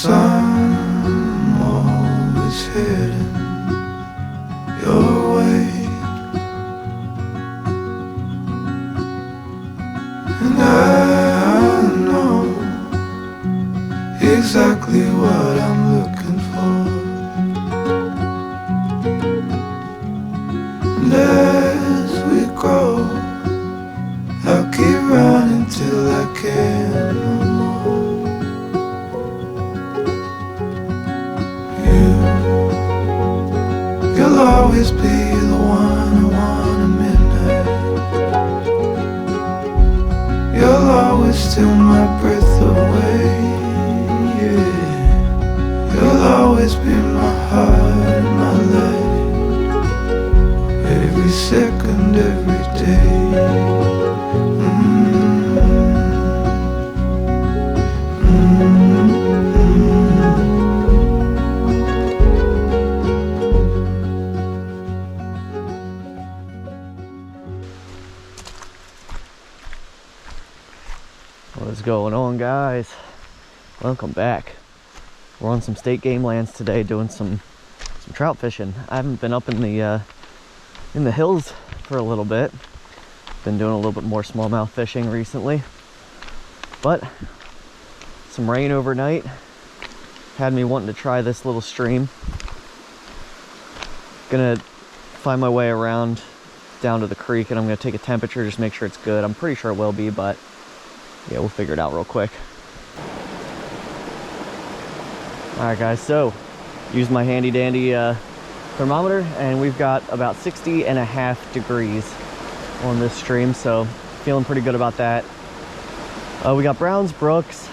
'Cause I'm always heading your way, and I know exactly what I'm looking for. And as we go, I'll keep running till I can no more. You'll always be the one I want at midnight. You'll always steal my breath away, yeah. You'll always be my heart and my life, every second, every day. What's going on, guys? Welcome back. We're on some state game lands today doing some trout fishing. I haven't been up in the hills for a little bit. Been doing a little bit more smallmouth fishing recently, but some rain overnight had me wanting to try this little stream. Gonna find my way around down to the creek and I'm gonna take a temperature, just make sure it's good. I'm pretty sure it will be, but yeah, we'll figure it out real quick. All right, guys, so use my handy dandy thermometer, and we've got about 60.5 degrees on this stream, so feeling pretty good about that. We got browns, brooks.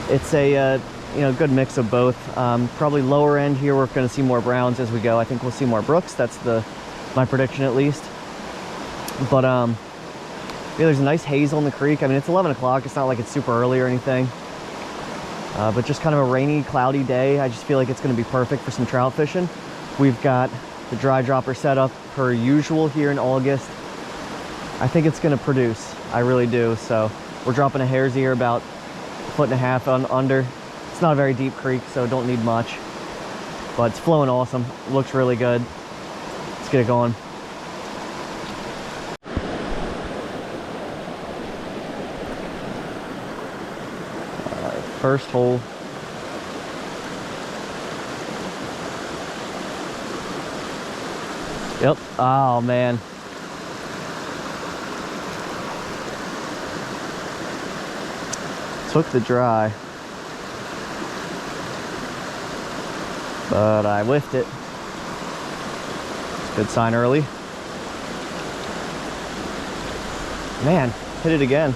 It's a good mix of both. Probably lower end here, we're going to see more browns as we go. I think we'll see more brooks. That's my prediction, at least. But yeah, there's a nice haze on the creek. I mean, it's 11 o'clock. It's not like it's super early or anything. But just kind of a rainy, cloudy day. I just feel like it's going to be perfect for some trout fishing. We've got the dry dropper set up per usual here in August. I think it's going to produce. I really do. So we're dropping a Hares Ear about 1.5 foot under. It's not a very deep creek, so don't need much. But it's flowing awesome. It looks really good. Let's get it going. First hole. Yep. Oh, man. Took the dry, but I whiffed it. Good sign early. Man, hit it again.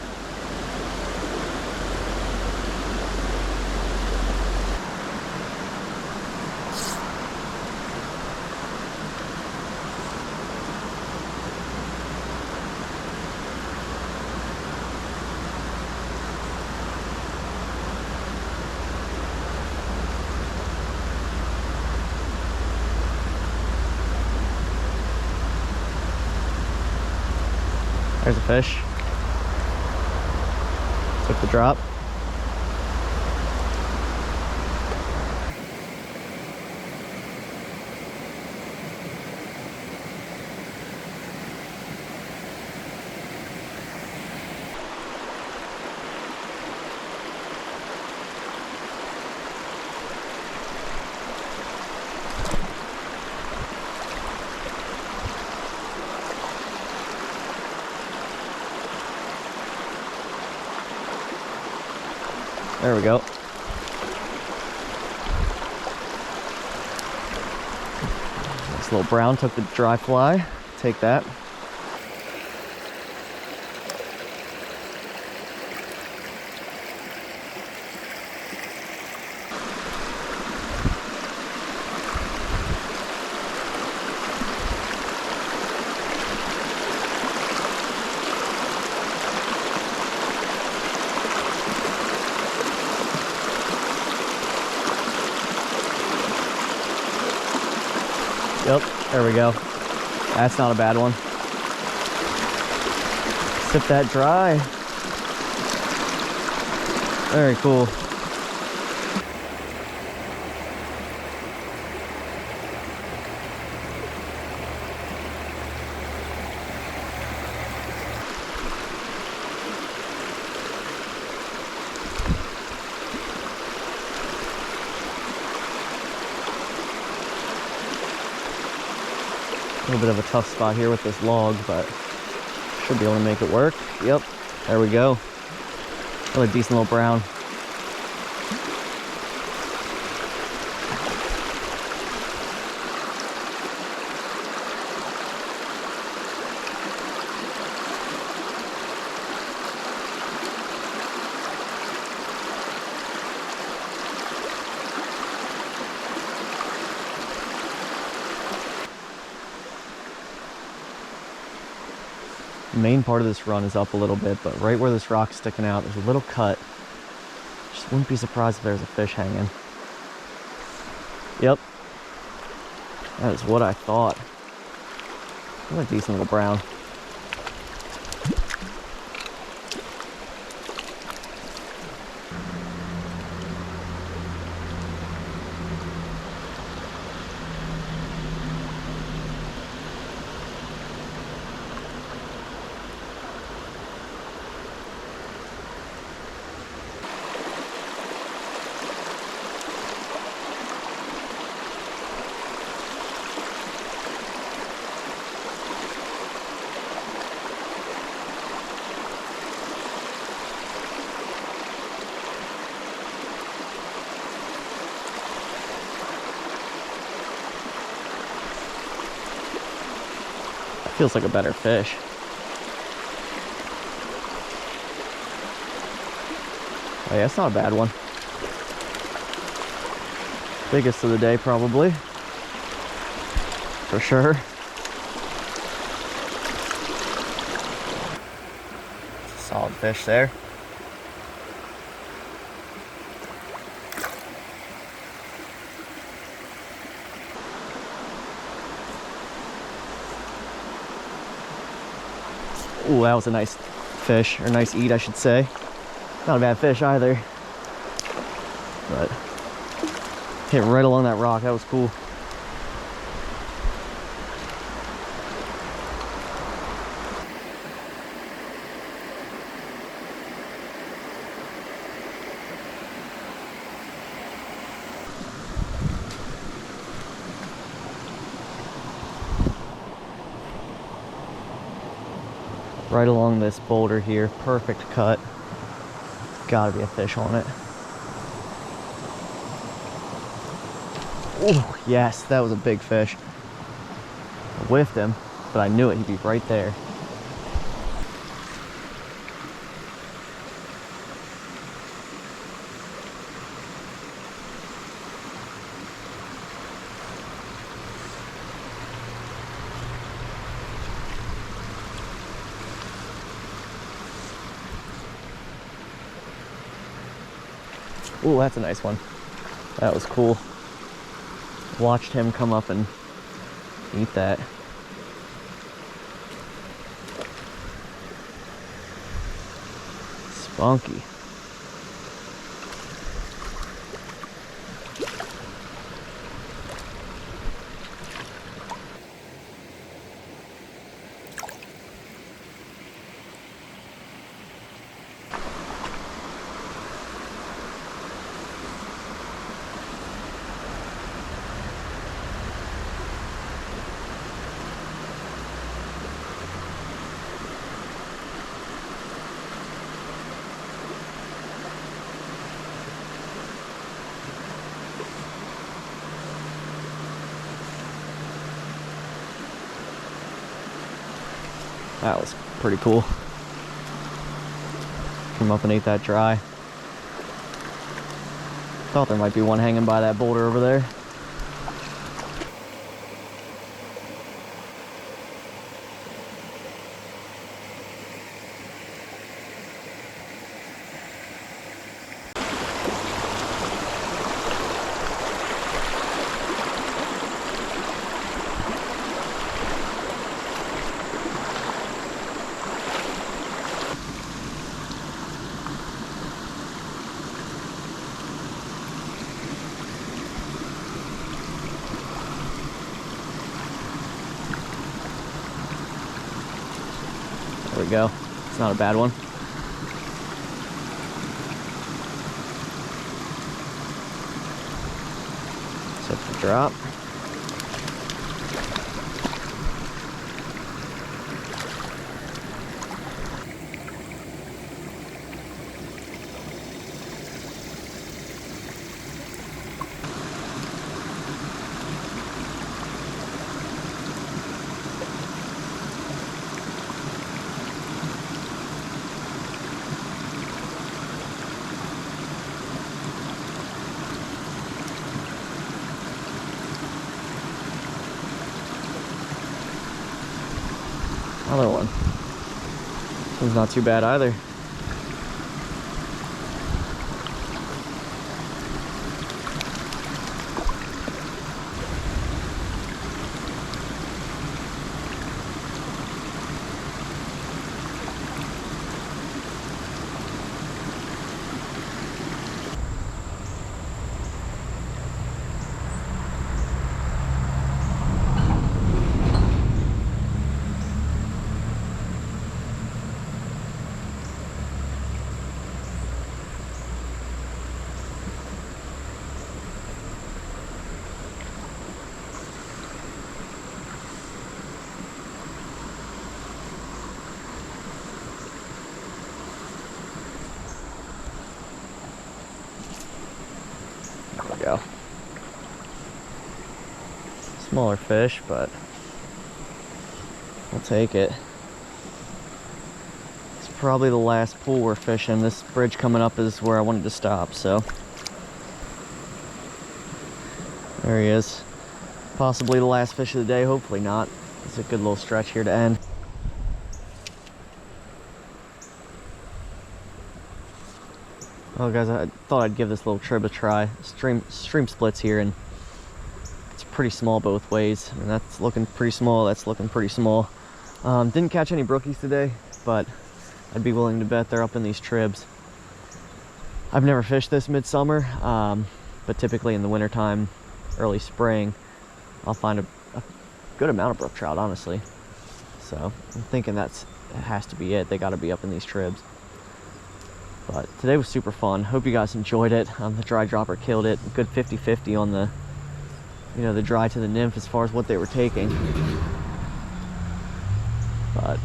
There's a fish. Took the drop. There we go. This little brown took the dry fly. Take that. Yep, there we go. That's not a bad one. Sip that dry. Very cool. little bit of a tough spot here with this log, but should be able to make it work. Yep, there we go. Really decent little brown. The main part of this run is up a little bit, but right where this rock's sticking out, there's a little cut. Just wouldn't be surprised if there's a fish hanging. Yep. That is what I thought. What a decent little brown. Feels like a better fish. Oh yeah, it's not a bad one. Biggest of the day probably. For sure. Solid fish there. Ooh, that was a nice fish, or nice eat, I should say. Not a bad fish either. But hit right along that rock. That was cool. Right along this boulder here, perfect cut. Gotta be a fish on it. Oh, yes, that was a big fish. I whiffed him, but I knew it, he'd be right there. Ooh, that's a nice one. That was cool. Watched him come up and eat that. Spunky. That was pretty cool. Came up and ate that dry. Thought there might be one hanging by that boulder over there. There we go. It's not a bad one. Set the drop. Another one. This one's not too bad either. There we go. Smaller fish, but we'll take it. It's probably the last pool we're fishing. This bridge coming up is where I wanted to stop, so. There he is. Possibly the last fish of the day, hopefully not. It's a good little stretch here to end. Oh guys, I thought I'd give this little trib a try. Stream splits here, and it's pretty small both ways. I mean, that's looking pretty small, that's looking pretty small. Didn't catch any brookies today, but I'd be willing to bet they're up in these tribs. I've never fished this midsummer, but typically in the wintertime, early spring, I'll find a good amount of brook trout, honestly. So I'm thinking it has to be it. They got to be up in these tribs. But today was super fun. Hope you guys enjoyed it. The dry dropper killed it. Good 50-50 on the, the dry to the nymph as far as what they were taking. But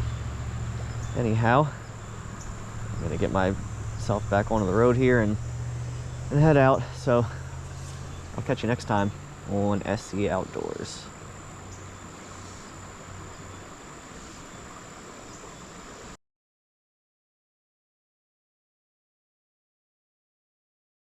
anyhow, I'm gonna get myself back onto the road here and head out. So I'll catch you next time on SC Outdoors.